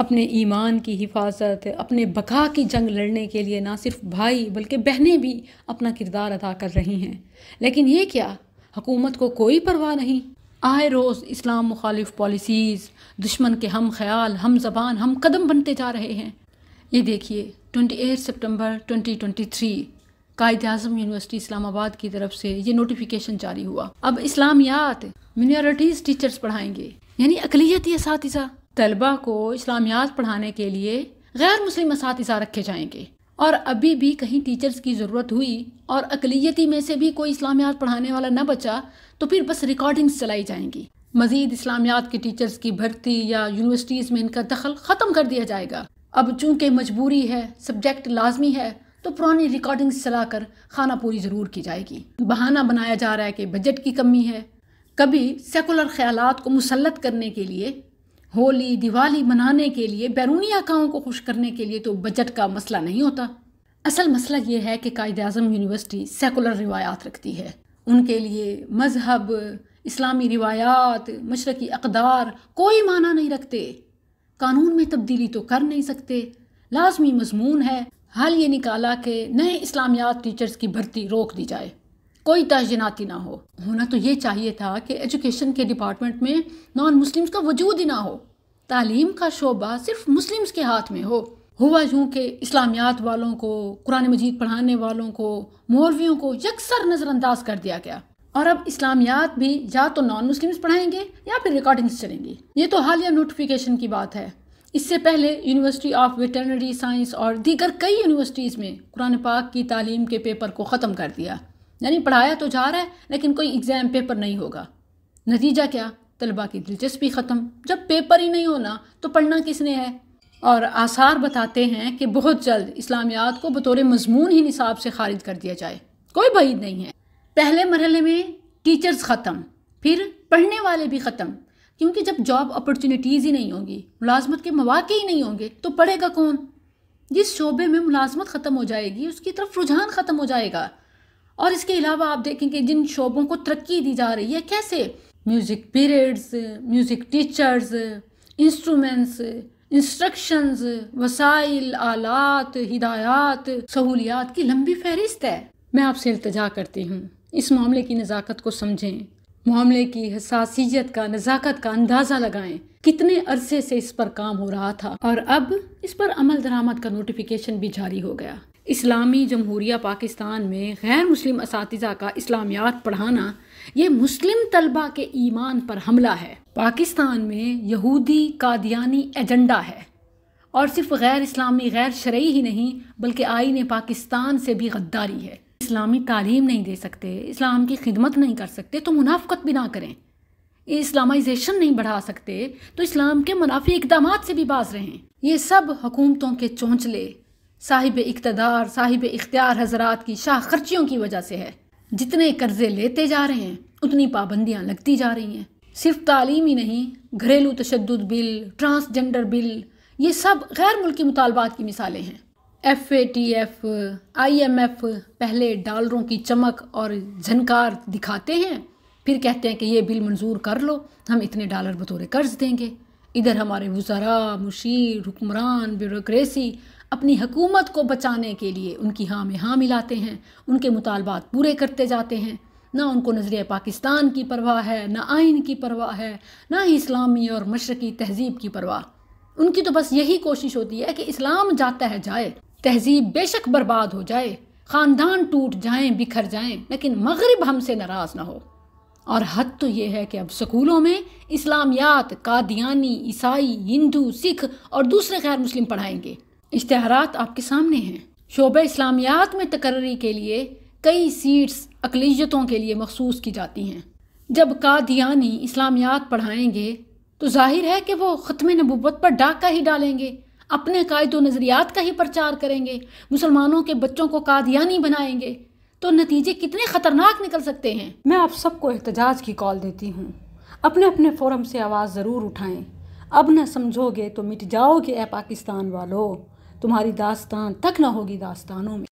اپنے ایمان کی حفاظت، اپنے بقا کی جنگ لڑنے کے لیے نہ صرف بھائی بلکہ بہنیں بھی اپنا کردار ادا کر رہی ہیں، لیکن یہ کیا حکومت کو کوئی پرواہ نہیں؟ آئے روز اسلام مخالف پالیسیز دشمن کے ہم خیال، ہم زبان، ہم قدم بنتے جا رہے ہیں۔ یہ دیکھیے 28 سپتمبر 2023 قائد اعظم یونیورسٹی اسلام آباد کی طرف سے یہ نوٹیفیکیشن جاری ہوا۔ اب اسلامیات منارٹیز ٹیچرز پڑھائیں گے، یعنی اقلیتی اساتذہ۔ طلبہ کو اسلامیات پڑھانے کے لیے غیر مسلم اساتذہ رکھے جائیں گے، اور ابھی بھی کہیں ٹیچرز کی ضرورت ہوئی اور اقلیتی میں سے بھی کوئی اسلامیات پڑھانے والا نہ بچا تو پھر بس ریکارڈنگز چلائی جائیں گی۔ مزید اسلامیات کے ٹیچرز کی بھرتی یا یونیورسٹیز میں ان کا دخل ختم کر دیا جائے گا۔ اب چونکہ مجبوری ہے، سبجیکٹ لازمی ہے، تو پرانی ریکارڈنگز چلا کر خانہ پوری ضرور کی جائے گی۔ بہانہ بنایا جا رہا ہے کہ بجٹ کی کمی ہے۔ کبھی سیکولر خیالات کو مسلط کرنے کے لیے، ہولی دیوالی منانے کے لیے، بیرونی آقاؤں کو خوش کرنے کے لیے تو بجٹ کا مسئلہ نہیں ہوتا۔ اصل مسئلہ یہ ہے کہ قائد اعظم یونیورسٹی سیکولر روایات رکھتی ہے۔ ان کے لیے مذہب، اسلامی روایات، مشرقی اقدار کوئی معنی نہیں رکھتے۔ قانون میں تبدیلی تو کر نہیں سکتے۔ لازمی مضمون ہے، حل یہ نکالا کہ نئے اسلامیات ٹیچرز کی بھرتی روک دی جائے، کوئی تعیناتی نہ ہو۔ ہونا تو یہ چاہیے تھا کہ ایجوکیشن کے ڈپارٹمنٹ میں نان مسلمز کا وجود ہی نہ ہو، تعلیم کا شعبہ صرف مسلمز کے ہاتھ میں ہو۔ ہوا یوں کہ اسلامیات والوں کو، قرآن مجید پڑھانے والوں کو، مولویوں کو یکسر نظر انداز کر دیا گیا، اور اب اسلامیات بھی یا تو نان مسلمز پڑھائیں گے یا پھر ریکارڈنگز چلیں گی۔ یہ تو حالیہ نوٹیفیکیشن کی بات ہے۔ اس سے پہلے یونیورسٹی آف ویٹرنری سائنس اور دیگر کئی یونیورسٹیز میں قرآن پاک کی تعلیم کے پیپر کو ختم کر دیا، یعنی پڑھایا تو جا رہا ہے لیکن کوئی ایگزام پیپر نہیں ہوگا۔ نتیجہ کیا؟ طلبہ کی دلچسپی ختم۔ جب پیپر ہی نہیں ہونا تو پڑھنا کس نے ہے؟ اور آثار بتاتے ہیں کہ بہت جلد اسلامیات کو بطور مضمون ہی نصاب سے خارج کر دیا جائے، کوئی بعید نہیں ہے۔ پہلے مرحلے میں ٹیچرز ختم، پھر پڑھنے والے بھی ختم، کیونکہ جب جاب اپرچونیٹیز ہی نہیں ہوں گی، ملازمت کے مواقع ہی نہیں ہوں گے تو پڑھے گا کون؟ جس شعبے میں ملازمت ختم ہو جائے گی اس کی طرف رجحان ختم ہو جائے گا۔ اور اس کے علاوہ آپ دیکھیں کہ جن شعبوں کو ترقی دی جا رہی ہے، کیسے music periods, music teachers, instruments, instructions, وسائل، آلات، ہدایات، سہولیات کی لمبی فہرست ہے۔ میں آپ سے التجا کرتی ہوں اس معاملے کی نزاکت کو سمجھیں، معاملے کی حساسیت کا، نزاکت کا اندازہ لگائیں۔ کتنے عرصے سے اس پر کام ہو رہا تھا اور اب اس پر عمل درآمد کا نوٹیفیکیشن بھی جاری ہو گیا۔ اسلامی جمہوریہ پاکستان میں غیر مسلم اساتذہ کا اسلامیات پڑھانا یہ مسلم طلبہ کے ایمان پر حملہ ہے۔ پاکستان میں یہودی قادیانی ایجنڈا ہے، اور صرف غیر اسلامی، غیر شرعی ہی نہیں بلکہ آئین پاکستان سے بھی غداری ہے۔ اسلامی تعلیم نہیں دے سکتے، اسلام کی خدمت نہیں کر سکتے تو منافقت بھی نہ کریں۔ اسلامائزیشن نہیں بڑھا سکتے تو اسلام کے منافی اقدامات سے بھی باز رہیں۔ یہ سب حکومتوں کے چونچلے، صاحب اقتدار، صاحب اختیار حضرات کی شاہ خرچیوں کی وجہ سے ہے۔ جتنے قرضے لیتے جا رہے ہیں اتنی پابندیاں لگتی جا رہی ہیں۔ صرف تعلیم ہی نہیں، گھریلو تشدد بل، ٹرانسجنڈر بل، یہ سب غیر ملکی مطالبات کی مثالیں ہیں۔ FATF، IMF پہلے ڈالروں کی چمک اور جھنکار دکھاتے ہیں، پھر کہتے ہیں کہ یہ بل منظور کر لو، ہم اتنے ڈالر بطور قرض دیں گے۔ ادھر ہمارے وزراء، مشیر، حکمران، بیوروکریسی اپنی حکومت کو بچانے کے لیے ان کی ہاں میں ہاں ملاتے ہیں، ان کے مطالبات پورے کرتے جاتے ہیں۔ نہ ان کو نظریہ پاکستان کی پرواہ ہے، نہ آئین کی پرواہ ہے، نہ ہی اسلامی اور مشرقی تہذیب کی پرواہ۔ ان کی تو بس یہی کوشش ہوتی ہے کہ اسلام جاتا ہے جائے، تہذیب بے شک برباد ہو جائے، خاندان ٹوٹ جائیں، بکھر جائیں، لیکن مغرب ہم سے ناراض نہ ہو۔ اور حد تو یہ ہے کہ اب سکولوں میں اسلامیات قادیانی، عیسائی، ہندو، سکھ اور دوسرے غیر مسلم پڑھائیں گے۔ اشتہارات آپ کے سامنے ہیں۔ شعبہ اسلامیات میں تقرری کے لیے کئی سیٹس اقلیتوں کے لیے مخصوص کی جاتی ہیں۔ جب قادیانی اسلامیات پڑھائیں گے تو ظاہر ہے کہ وہ ختم نبوت پر ڈاکہ ہی ڈالیں گے، اپنے قائد و نظریات کا ہی پرچار کریں گے، مسلمانوں کے بچوں کو قادیانی بنائیں گے، تو نتیجے کتنے خطرناک نکل سکتے ہیں۔ میں آپ سب کو احتجاج کی کال دیتی ہوں، اپنے اپنے فورم سے آواز ضرور اٹھائیں۔ اب نہ سمجھو گے تو مٹ جاؤ گے اے پاکستان والو، تمہاری داستان تک نہ ہوگی داستانوں میں۔